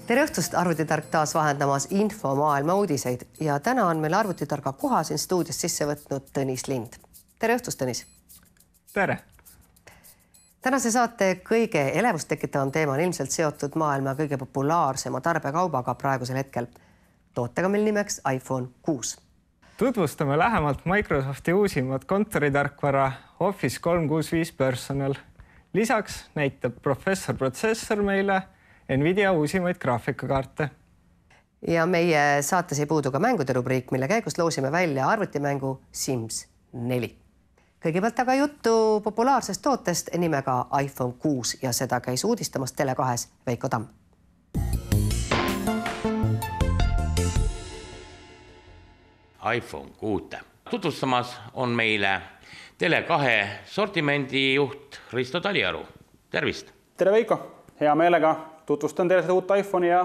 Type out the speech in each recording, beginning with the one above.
Tere õhtust, Arvutitark taas vahendamas infomaailma uudiseid ja täna on meil Arvutitarga koha siin stuudios sisse võtnud Tõnis Lind. Tere õhtust, Tõnis! Tere! Tänase saate kõige elevust tekitavam teema on ilmselt seotud maailma kõige populaarsema tarbekaubaga praegusel hetkel. Tootega meil nimeks iPhone 6. Tutvustame lähemalt Microsofti uusimat kontoritarkvara Office 365 Personal. Lisaks näitab professor protsessor meile Nvidia uusimaid graafikakaarte. Ja meie saates ei puudu ka mängude rubriik, mille käigus loosime välja arvutimängu Sims 4. Kõigepealt aga juttu populaarsest tootest nimega iPhone 6 ja seda käis uudistamas Tele2 Veiko Tamm. iPhone 6. Tutvustamas on meile Tele2 sortimendijuht Risto Taliaru. Tervist! Tere Veiko! Hea meelega tutvustan teile seda uut iPhone'i ja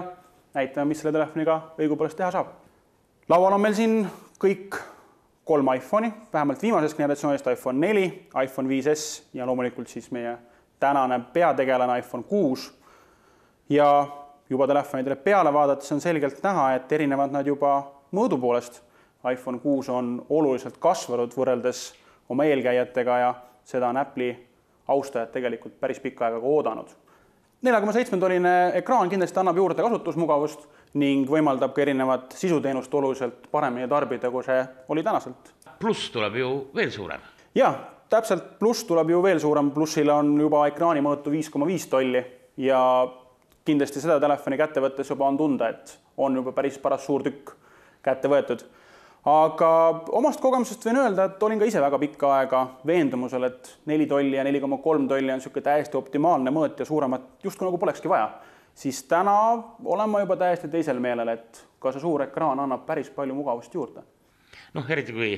näitame, mis selle telefoniga õigupoolest teha saab. Laual on meil siin kõik 3 iPhone'i, vähemalt viimasest generatsioonist iPhone 4, iPhone 5S ja loomulikult siis meie tänane peategelane iPhone 6. Ja juba telefonidele peale vaadates on selgelt näha, et erinevad nad juba mõõdu poolest. iPhone 6 on oluliselt kasvanud võrreldes oma eelkäijatega ja seda on Apple'i austajad tegelikult päris pikka aega oodanud. 4,7-tolline ekraan kindlasti annab juurde kasutusmugavust ning võimaldab ka erinevat sisuteenust oluliselt paremini tarbida, kui see oli tänaselt. Pluss tuleb ju veel suurem. Ja, täpselt pluss tuleb ju veel suurem. Plussile on juba ekraani mõõtu 5,5 tolli ja kindlasti seda telefoni kätte võttes juba on tunda, et on juba päris paras suur tükk kätte võetud. Aga omast kogemusest võin öelda, et olin ka ise väga pikka aega veendumusel, et 4 tolli ja 4,3 tolli on niisugune täiesti optimaalne mõõt ja suuremat justkui nagu polekski vaja. Siis täna olen ma juba täiesti teisel meelel, et ka see suur ekraan annab päris palju mugavust juurde. Eriti kui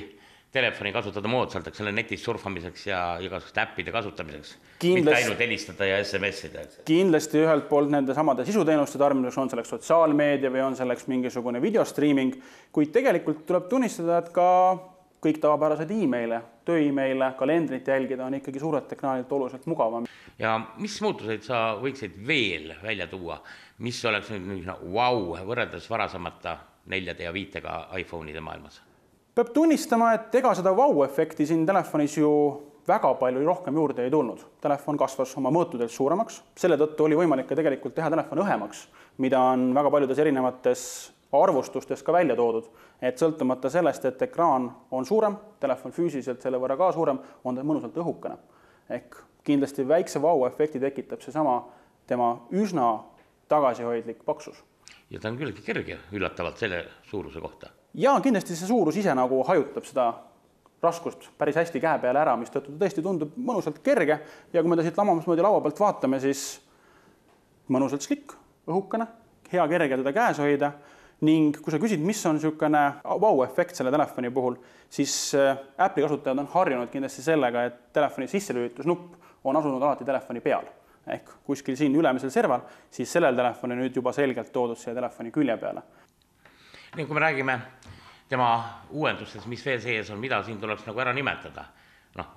telefoni kasutada moodsalt, selle netis surfamiseks ja igasuguste äppide kasutamiseks. Mitte ainult helistada ja SMS-ida. Kindlasti ühelt poolt nende samade sisuteenuste tarbimiseks on selleks sotsiaalmeedia või on selleks mingisugune videostreaming, kuid tegelikult tuleb tunnistada, et ka kõik tavapärased e-maile, töö-e-maile, kalendrit jälgida on ikkagi suurelt ekraanilt oluliselt mugavam. Ja mis muutuseid sa võiksid veel välja tuua, mis oleks nüüd wow võrreldes varasemata 4 ja 5 iPhone'ide maailmas? Peab tunnistama, et ega seda wow-efekti siin telefonis ju väga palju rohkem juurde ei tulnud. Telefon kasvas oma mõõtudelt suuremaks, selle tõttu oli võimalik ka tegelikult teha telefon õhemaks, mida on väga paljudes erinevates arvustustes ka välja toodud. Et sõltumata sellest, et ekraan on suurem, telefon füüsiliselt selle võrra ka suurem, on ta mõnusalt õhukene. Ehk kindlasti väikse wow-efekti tekitab seesama tema üsna tagasihoidlik paksus. Ja ta on küllegi kerge üllatavalt selle suuruse kohta. Ja kindlasti see suurus ise nagu hajutab seda raskust päris hästi käe peale ära, mis tõttu tõesti tundub mõnusalt kerge ja kui me ta siit lamamusmoodi laua pealt vaatame, siis mõnusalt slikk, õhukene, hea kerge teda käes hoida ning kui sa küsid, mis on niisugune wow-efekt selle telefoni puhul, siis Apple'i kasutajad on harjunud kindlasti sellega, et telefoni sisselülitusnupp on asunud alati telefoni peal. Ehk kuskil siin ülemisel serval, siis sellel telefoni nüüd juba selgelt toodud siia telefoni külje peale. Nii kui me räägime tema uuendustest, mis veel sees on, mida siin tuleks nagu ära nimetada.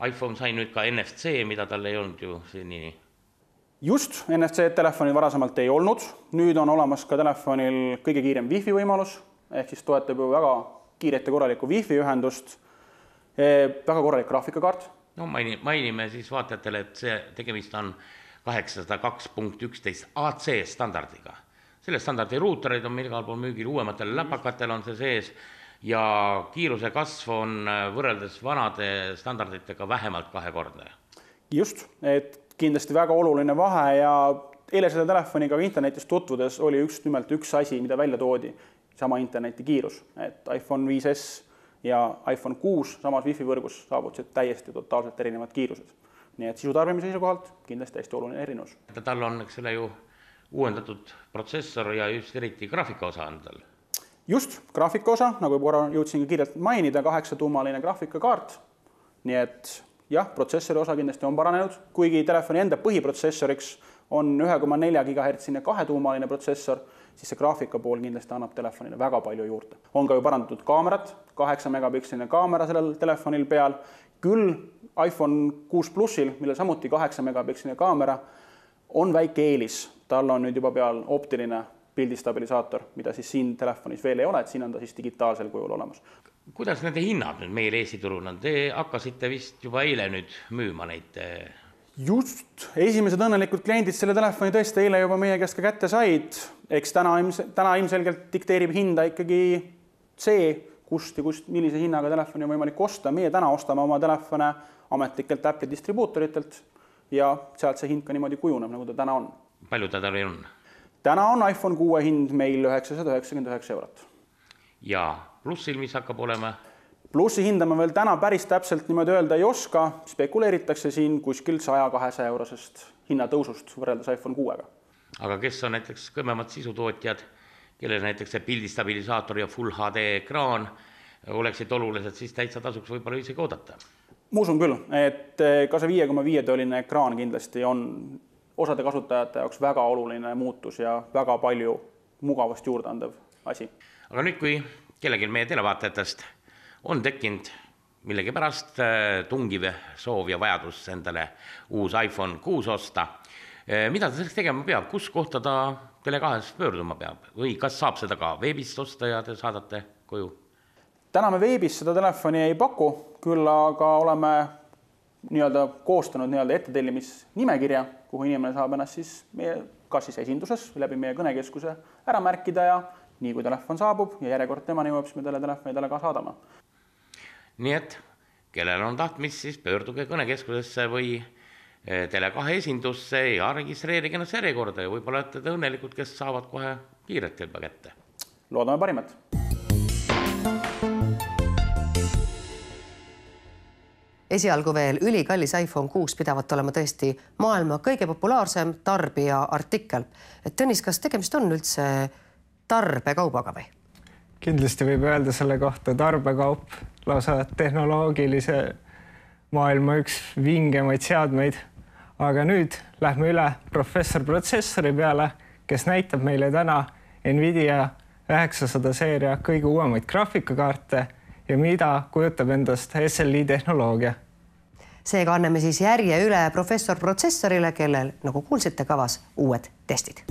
iPhone sai nüüd ka NFC, mida tal ei olnud ju senini. Just, NFC telefoni varasemalt ei olnud. Nüüd on olemas ka telefonil kõige kiirem Wi-Fi võimalus, ehk siis toetab ju väga kiiret ja korralikku Wi-Fi ühendust, väga korralik graafikakaart. Mainime siis vaatajatele, et see tegemist on 802.11 AC standardiga. Selle standardi ruuterid on meil igal pool müügil, uuematel läpakatel on see sees ja kiiruse kasv on võrreldes vanade standarditega vähemalt 2-kordne. Just, et kindlasti väga oluline vahe ja eile selle telefoniga internetis tutvudes oli nimelt üks asi, mida välja toodi, sama interneti kiirus. Et iPhone 5S ja iPhone 6 samas Wi-Fi võrgus saavutasid täiesti totaalselt erinevad kiirused. Nii et sisutarbimise seisukohalt kindlasti hästi oluline erinevus. Tal on ju uuendatud protsessor ja just eriti graafikaosa on tal. Just, graafikaosa, nagu juba jõudsin kiirelt mainida, 8-tuumaline graafikakaart. Nii et jah, protsessori osa kindlasti on paranenud, kuigi telefoni enda põhiprotsessoriks on 1,4 GHz 2-tuumaline protsessor, siis see graafika pool kindlasti annab telefonile väga palju juurde. On ka ju parandatud kaamerat, 8-megapiksline kaamera sellel telefonil peal, küll iPhone 6 Plusil, mille samuti 8-megapiksline kaamera, on väike eelis. Tal on nüüd juba peal optiline pildistabilisaator, mida siis siin telefonis veel ei ole, et siin on ta siis digitaalsel kujul olemas. Kuidas nende hinnad nüüd meil Eesti turul on? Te hakkasite vist juba eile nüüd müüma neid? Just, esimesed õnnelikud kliendid selle telefoni tõesti eile juba meie käest ka kätte said. Eks täna ilmselgelt dikteerib hinda ikkagi see, kust, millise hinnaga telefoni on võimalik osta. Meie täna ostame oma telefone ametlikelt Apple'i distribuutoritelt ja sealt see hind ka niimoodi kujuneb, nagu ta täna on. Palju ta tal on? Täna on iPhone 6 hind meil 999 €. Ja plussil, mis hakkab olema? Plussi hinda ma veel täna päris täpselt niimoodi öelda ei oska, spekuleeritakse siin kuskil 100-200 eurosest hinnatõusust võrreldes iPhone 6-ga. Aga kes on näiteks kõvemad sisutootjad, kellel näiteks see pildistabilisaator ja Full HD ekraan oleksid olulised, siis täitsa tasuks võib-olla isegi oodata? Ma usun küll, et ka see 5,5-tolline ekraan kindlasti on osade kasutajate jaoks väga oluline muutus ja väga palju mugavust juurde andev asi. Aga nüüd, kui kellelgi meie televaatajatest on tekkinud millegipärast tungiv soov ja vajadus endale uus iPhone 6 osta, mida ta selleks tegema peab? Kus kohta ta Tele2-s pöörduma peab? Või kas saab seda ka veebist osta ja te saadate koju? Täna me veebis seda telefoni ei paku, küll aga oleme koostanud ettetellimisnimekirja, kuhu inimene saab ennast siis kas siis esinduses läbi meie kõnekeskuse ära märkida ja nii kui telefon saabub ja järjekord tema jõuab, siis me telefonidele ka saadame. Nii et, kellel on tahtmist, siis pöörduge kõnekeskusesse või Tele2 esindusse ja registreerige ennast järjekorda ja võib-olla olete te õnnelikud, kes saavad kohe kiirelt juba kätte. Loodame parimat. Esialgu veel ülikallis iPhone 6 pidavat olema tõesti maailma kõige populaarsem tarbija artikkel. Tõnis, kas tegemist on üldse tarbekaubaga või? Kindlasti võib öelda selle kohta tarbekaup, lausa tehnoloogilise maailma üks vingemaid seadmeid. Aga nüüd lähme üle professor protsessori peale, kes näitab meile täna Nvidia 900 seeria kõige uuemaid graafikakaarte ja mida kujutab endast SLI tehnoloogia. Seega anname siis järje üle professor protsessorile, kellel, nagu kuulsite, kavas uued testid.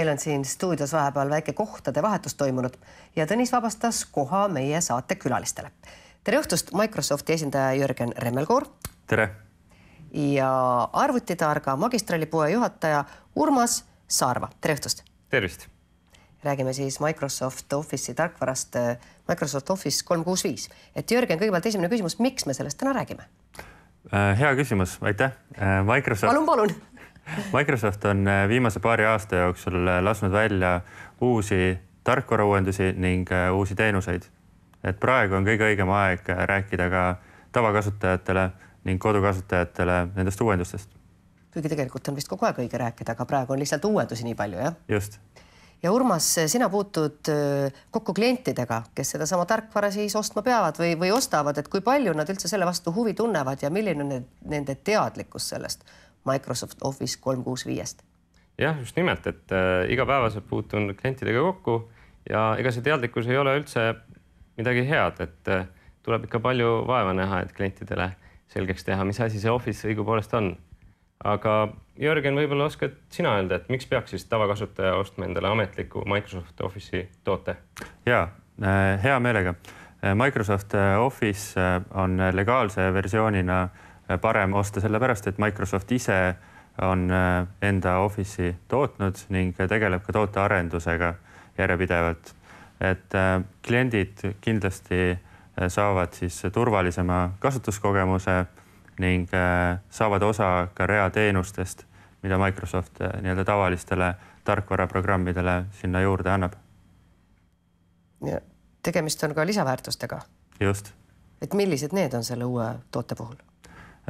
meil on siin stuudios vahepeal väike kohtade vahetus toimunud ja Tõnis vabastas koha meie saate külalistele. Tere õhtust, Microsofti esindaja Jürgen Remmelkoor. Tere! Ja arvutitarga magistralipoe juhataja Urmas Saarva. Tere õhtust! Tervist! Räägime siis Microsoft Office'i tarkvarast Microsoft Office 365. Et Jürgen, kõigepealt esimene küsimus, miks me sellest täna räägime? Hea küsimus, aitäh! Palun! Microsoft on viimase paari aasta jooksul lasknud välja uusi tarkvarauuendusi ning uusi teenuseid. Et praegu on kõige õigem aeg rääkida ka tavakasutajatele ning kodukasutajatele nendest uuendustest. Kuigi tegelikult on vist kogu aeg õige rääkida, aga praegu on lihtsalt uuendusi nii palju, jah? Just. Ja Urmas, sina puutud kokku klientidega, kes seda sama tarkvara siis ostma peavad või ostavad, et kui palju nad üldse selle vastu huvi tunnevad ja milline on nende teadlikkus sellest Microsoft Office 365-st? Jah, just nimelt, et igapäevaselt puutun klientidega kokku ja ega see teadlikkus ei ole üldse midagi head, et tuleb ikka palju vaeva näha, et klientidele selgeks teha, mis asi see Office õigupoolest on. Aga Jürgen, võib-olla oskad sina öelda, et miks peaks siis tavakasutaja ostma endale ametliku Microsoft Office'i toote? Jaa, hea meelega. Microsoft Office on legaalse versioonina parem osta sellepärast, et Microsoft ise on enda Office'i tootnud ning tegeleb ka tootearendusega järjepidevalt. Et kliendid kindlasti saavad siis turvalisema kasutuskogemuse ning saavad osa ka reateenustest, mida Microsoft nii-öelda tavalistele tarkvaraprogrammidele sinna juurde annab. Ja tegemist on ka lisaväärtustega. Just. Et millised need on selle uue toote puhul?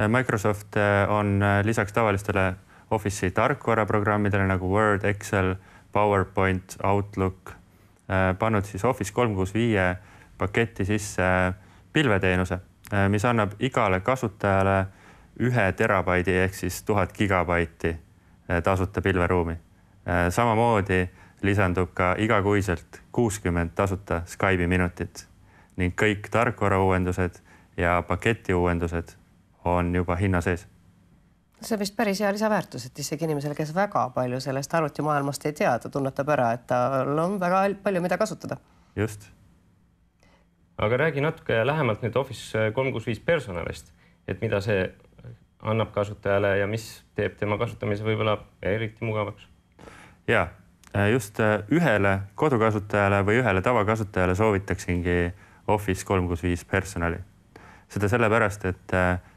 Microsoft on lisaks tavalistele Office'i tarkvaraprogrammidele nagu Word, Excel, PowerPoint, Outlook pannud siis Office 365 paketti sisse pilveteenuse, mis annab igale kasutajale 1 terabaidi ehk siis 1000 gigabaiti tasuta pilveruumi. Samamoodi lisandub ka igakuiselt 60 tasuta Skype'i minutit ning kõik tarkvarauuendused ja paketiuuendused on juba hinna sees. See on vist päris hea lisaväärtus, et isegi inimesele, kes väga palju sellest arvutimaailmast ei tea, ta tunnetab ära, et tal on väga palju mida kasutada. Just. Aga räägi natuke lähemalt nüüd Office 365 personalist, et mida see annab kasutajale ja mis teeb tema kasutamise võib-olla eriti mugavaks? Ja, just ühele kodukasutajale või ühele tavakasutajale soovitaksingi Office 365 personali. Seda sellepärast, et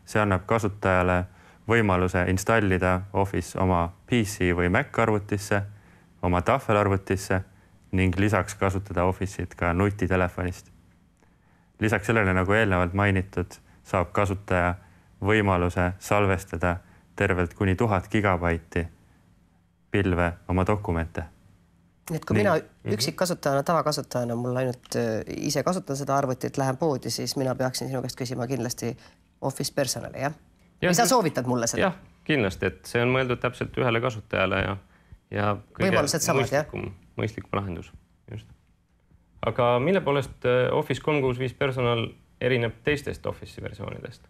see annab kasutajale võimaluse installida Office oma PC või Mac arvutisse, oma tahvelarvutisse ning lisaks kasutada Office'it ka nutitelefonist. Lisaks sellele, nagu eelnevalt mainitud, saab kasutaja võimaluse salvestada tervelt kuni 1000 gigabaiti pilve oma dokumente. Et kui mina üksikkasutajana, tavakasutajana, mul ainult ise kasutan seda arvutit, lähen poodi, siis mina peaksin sinu käest küsima kindlasti Office personali, jah? Või sa soovitad mulle seda? Jah, kindlasti, et see on mõeldud täpselt ühele kasutajale ja kõige mõistlikum lahendus. Just. Aga mille poolest Office 365 personal erineb teistest Office'i versioonidest?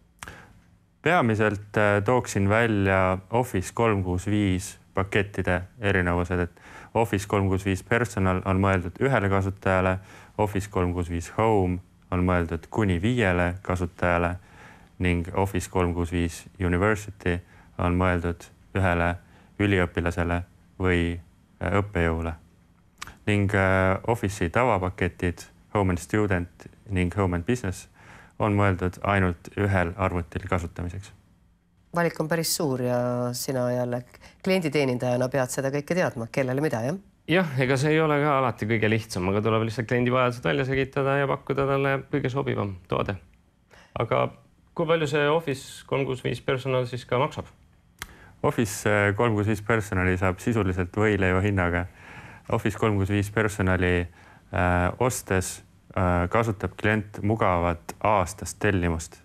Peamiselt tooksin välja Office 365 pakettide erinevused, et Office 365 personal on mõeldud ühele kasutajale, Office 365 Home on mõeldud kuni 5 kasutajale ning Office 365 University on mõeldud ühele üliõpilasele või õppejõule. Ning Office'i tavapaketid Home and Student ning Home and Business on mõeldud ainult ühel arvutil kasutamiseks. Valik on päris suur ja sina jälle klienditeenindajana pead seda kõike teadma, kellele mida, jah? Jah, ega see ei ole ka alati kõige lihtsam, aga tuleb lihtsalt kliendi vajadused välja selgitada ja pakkuda talle kõige sobivam toode. Aga kui palju see Office 365 personal siis ka maksab? Office 365 personali saab sisuliselt võileiva hinnaga. Office 365 personali ostes kasutab klient mugavat aastast tellimust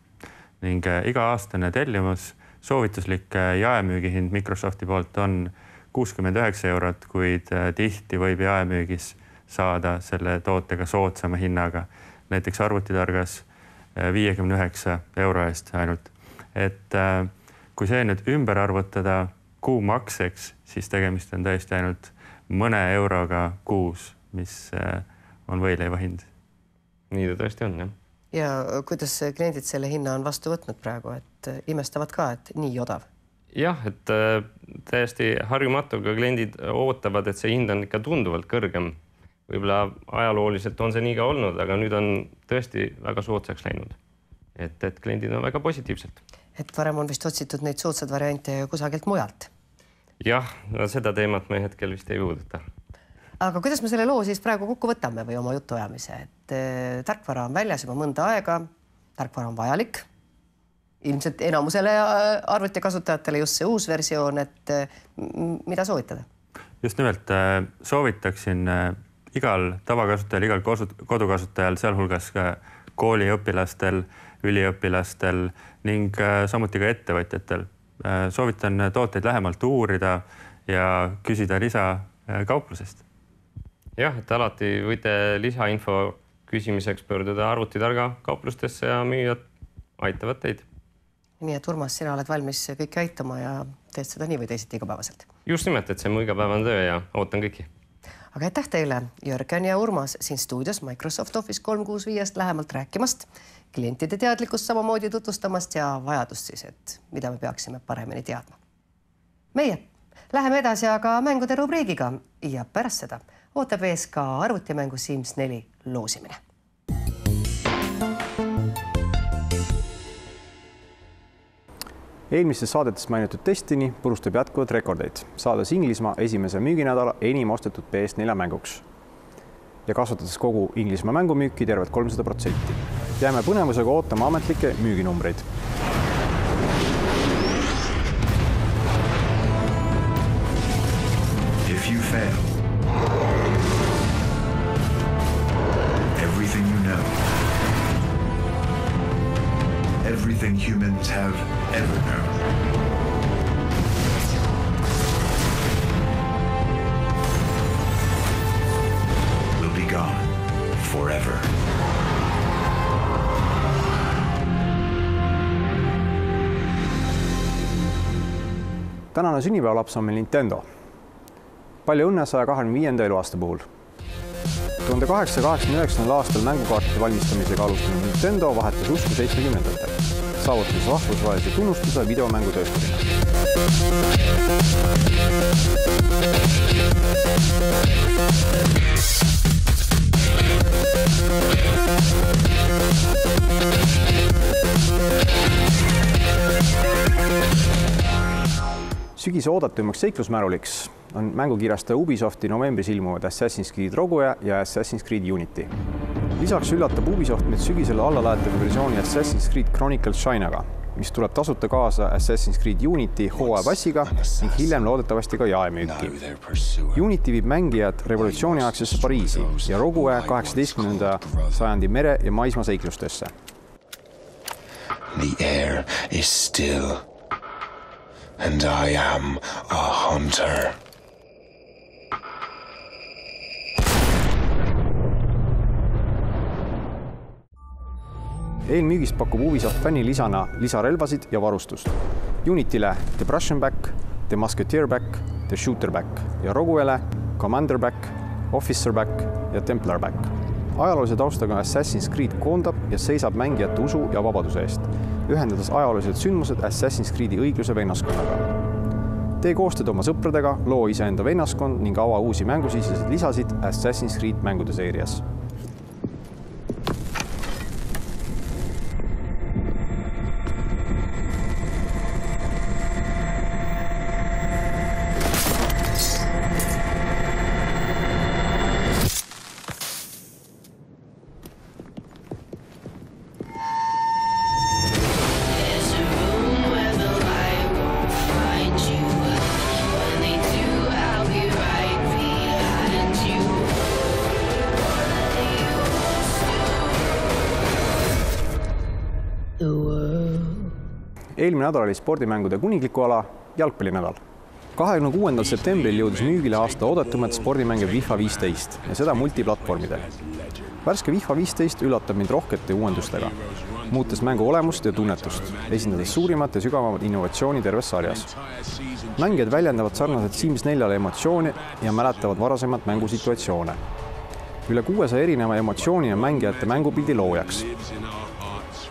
ning iga aastane tellimus soovituslik jaemüügihind Microsofti poolt on 69 €, kuid tihti võib jaemüügis saada selle tootega soodsama hinnaga, näiteks arvutitargas 59 € eest ainult. Et kui see nüüd ümber arvutada kuumakseks, siis tegemist on tõesti ainult mõne euroga kuus, mis on võileiva hind. Nii ta tõesti on, jah. Ja kuidas kliendid selle hinna on vastu võtnud praegu, et imestavad ka, et nii odav? Jah, et täiesti harjumatu, aga kliendid ootavad, et see hind on ikka tunduvalt kõrgem. Võib-olla ajalooliselt on see nii ka olnud, aga nüüd on tõesti väga soodsaks läinud. Et kliendid on väga positiivselt. Et varem on vist otsitud neid soodsad variante kusagilt mujalt? Jah, no seda teemat me hetkel vist ei puuduta. Aga kuidas me selle loo siis praegu kokku võtame või oma jutu ajamise? Et tarkvara on väljas juba mõnda aega, tarkvara on vajalik. Ilmselt enamusele arvutikasutajatele just see uus versioon, et mida soovitada? Just nimelt soovitaksin igal tavakasutajal, igal kodukasutajal, sealhulgas ka kooliõpilastel, üliõpilastel ning samuti ka ettevõtjatel. Soovitan tooteid lähemalt uurida ja küsida lisa kauplusest. Jah, et alati võite lisainfo küsimiseks pöörduda arvutitarga kauplustesse ja müüjad aitavad teid. Nii et Urmas, sina oled valmis kõiki aitama ja teed seda nii või teisiti igapäevaselt? Just nimelt, et see mu igapäevane töö ja ootan kõiki. Aga aitäh teile, Jörgen ja Urmas, siin stuudios Microsoft Office 365 lähemalt rääkimast, klientide teadlikkust samamoodi tutvustamast ja vajadust siis, et mida me peaksime paremini teadma. Meie läheme edasi aga mängude rubriigiga ja pärast seda ootab ees ka arvutimängu Sims 4 loosimine. Eelmistes saadetes mainitud Destiny purustab jätkuvad rekordeid, saades Inglismaa esimese müüginädala enim ostetud PS4 mänguks ja kasvatades kogu Inglismaa mängumüüki tervelt 300%. Jääme põnevusega ootama ametlikke müüginumbreid. If you fail, everything you know, everything humans have ever known, will be gone forever. Tänane sünnipäevalaps on meil Nintendo. Palju õnne 125. eluaasta puhul. 1889. aastal mängukaartide valmistamisega alustanud Nintendo vahetas usku 70-ndatel, saavutades rahvusvahelise tunnustuse videomängutöösturina. Sügise oodatumaks seiklusmäruliks on mängukirjastaja Ubisofti novembris ilmuvad Assassin's Creed Rogue ja Assassin's Creed Unity. Lisaks üllatab Ubisoft meid sügisele allalaetava versiooni Assassin's Creed Chronicles Chinaga, mis tuleb tasuta kaasa Assassin's Creed Unity hooajapassiga ning hiljem loodetavasti ka jaemüüki. Unity viib mängijad revolutsiooniaegsesse Pariisi ja Rogue 18. sajandi mere- ja maismaaseiklustesse. The air is still, and I am a hunter. Eelmüügist pakub Ubisoft fänni lisana lisarelvasid ja varustust. Unityle The Prussian Back, The Musketeer Back, The Shooter Back ja Roguele Commander Back, Officer Back ja Templar Back. Ajaloolise taustaga Assassin's Creed koondab ja seisab mängijate usu ja vabaduse eest, ühendades ajaloolised sündmused Assassin's Creedi õigluse vennaskonnaga. Tee koostööd oma sõpradega, loo iseenda vennaskond ning ava uusi mängusiseseid lisasid Assassin's Creed mängude seerias. Eelmine nädal oli spordimängude kuningliku ala jalgpallinädal. 26. septembril jõudis müügile aasta oodatumad spordimänge FIFA 15 ja seda multiplatvormidel. Värske FIFA 15 üllatab mind rohkete uuendustega, muutes mängu olemust ja tunnetust, esindades suurimat ja sügavamat innovatsiooni terves sarjas. Mängijad väljendavad sarnaselt Sims 4 emotsiooni ja mäletavad varasemat mängusituatsioone. Üle 600 erineva emotsiooni on mängijate mängupildi loojaks.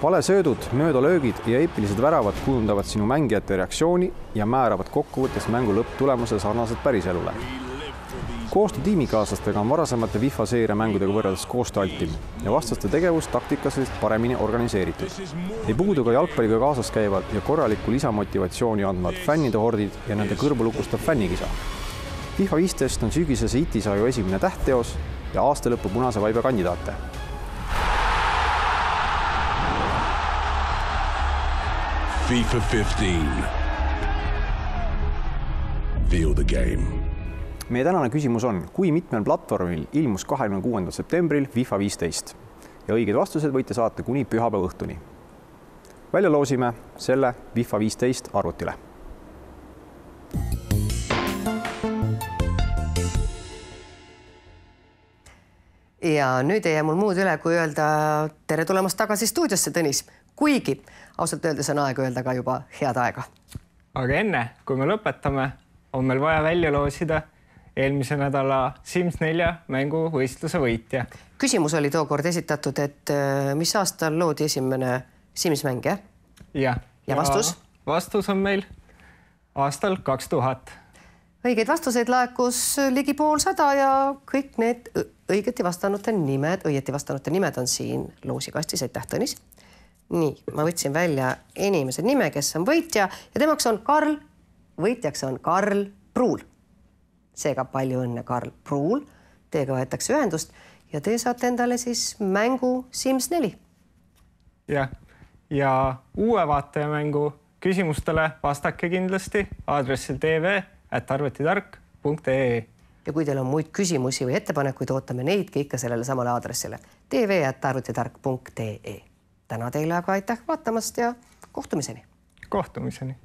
Valesöödud, möödalöögid ja eepilised väravad kujundavad sinu mängijate reaktsiooni ja määravad kokkuvõttes mängu lõpptulemuse sarnaselt päriselule. Koostöö tiimikaaslastega on varasemate FIFA seeria mängudega võrreldes koostööaltim ja vastaste tegevus taktikaliselt paremini organiseeritud. Ei puudu ka jalgpalliga kaasas käivad ja korralikku lisamotivatsiooni andvad fännide hordid ja nende kõrvulukustav fännikisa. FIFA 15 on sügisese itisaju esimene tähtteos ja aastalõppu punase vaiba kandidaate. FIFA 15. Feel the game. Meie tänane küsimus on, kui mitmel platvormil ilmus 26. septembril FIFA 15 ja õiged vastused võite saata kuni pühapäeva õhtuni. Välja loosime selle FIFA 15 arvutile. Ja nüüd ei jää mul muud üle, kui öelda tere tulemast tagasi stuudiosse, Tõnis. Kuigi ausalt öeldes on aeg öelda ka juba head aega. Aga enne, kui me lõpetame, on meil vaja välja loosida eelmise nädala Sims 4 mänguvõistluse võitja. Küsimus oli tookord esitatud, et mis aastal loodi esimene Sims mäng, jah? Ja vastus? Vastus on meil aastal 2000. Õigeid vastuseid laekus ligi 150 ja kõik need õieti vastanute nimed on siin loosikastis. Aitäh, Tõnis! Nii, ma võtsin välja inimese nime, kes on võitja ja temaks on Karl. Võitjaks on Karl Pruul. Seega palju õnne, Karl Pruul. Teiega võetakse ühendust ja te saate endale siis mängu Sims 4. Ja uue vaatajamängu küsimustele vastake kindlasti aadressil tv@arvutitark.ee. Ja kui teil on muid küsimusi või ettepanekuid, ootame neidki ikka sellele samale aadressile tv@arvutitark.ee. Täna teile aga aitäh vaatamast ja kohtumiseni. Kohtumiseni.